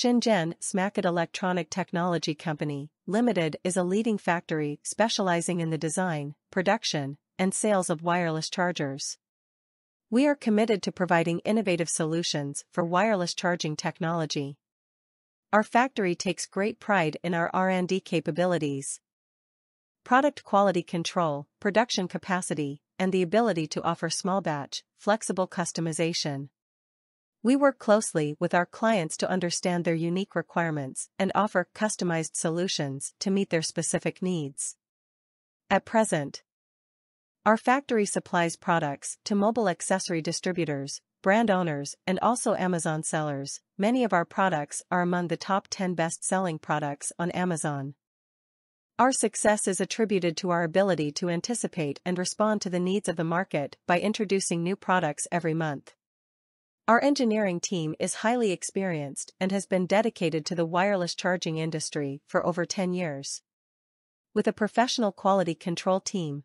Shenzhen Smacat Electronic Technology Company, Limited is a leading factory specializing in the design, production, and sales of wireless chargers. We are committed to providing innovative solutions for wireless charging technology. Our factory takes great pride in our R&D capabilities, product quality control, production capacity, and the ability to offer small batch, flexible customization. We work closely with our clients to understand their unique requirements and offer customized solutions to meet their specific needs. At present, our factory supplies products to mobile accessory distributors, brand owners, and also Amazon sellers. Many of our products are among the top 10 best-selling products on Amazon. Our success is attributed to our ability to anticipate and respond to the needs of the market by introducing new products every month. Our engineering team is highly experienced and has been dedicated to the wireless charging industry for over 10 years. With a professional quality control team,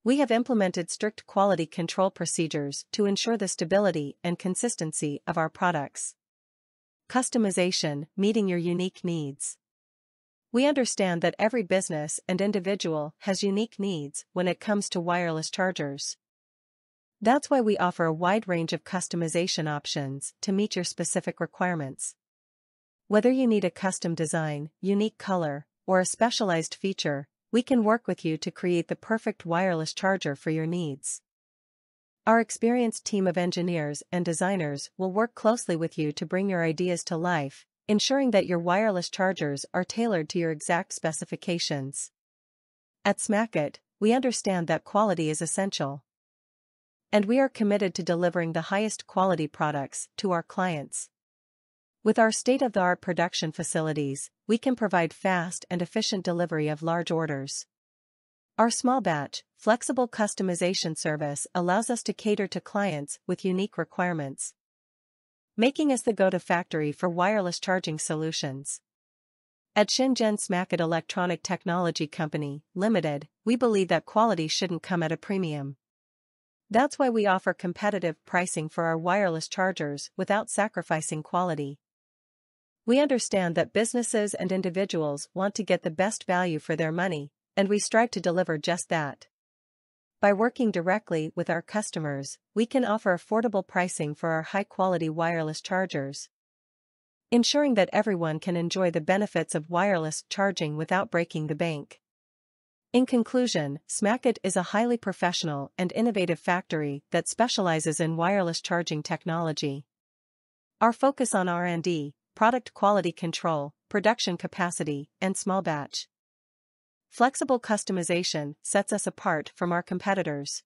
we have implemented strict quality control procedures to ensure the stability and consistency of our products. Customization, meeting your unique needs. We understand that every business and individual has unique needs when it comes to wireless chargers. That's why we offer a wide range of customization options to meet your specific requirements. Whether you need a custom design, unique color, or a specialized feature, we can work with you to create the perfect wireless charger for your needs. Our experienced team of engineers and designers will work closely with you to bring your ideas to life, ensuring that your wireless chargers are tailored to your exact specifications. At Smacat, we understand that quality is essential, and we are committed to delivering the highest quality products to our clients. With our state-of-the-art production facilities, we can provide fast and efficient delivery of large orders. Our small batch, flexible customization service allows us to cater to clients with unique requirements, making us the go-to factory for wireless charging solutions. At Shenzhen Smacat Electronic Technology Company, Limited, we believe that quality shouldn't come at a premium. That's why we offer competitive pricing for our wireless chargers without sacrificing quality. We understand that businesses and individuals want to get the best value for their money, and we strive to deliver just that. By working directly with our customers, we can offer affordable pricing for our high-quality wireless chargers, ensuring that everyone can enjoy the benefits of wireless charging without breaking the bank. In conclusion, Smacat is a highly professional and innovative factory that specializes in wireless charging technology. Our focus on R&D, product quality control, production capacity, and small batch, flexible customization sets us apart from our competitors.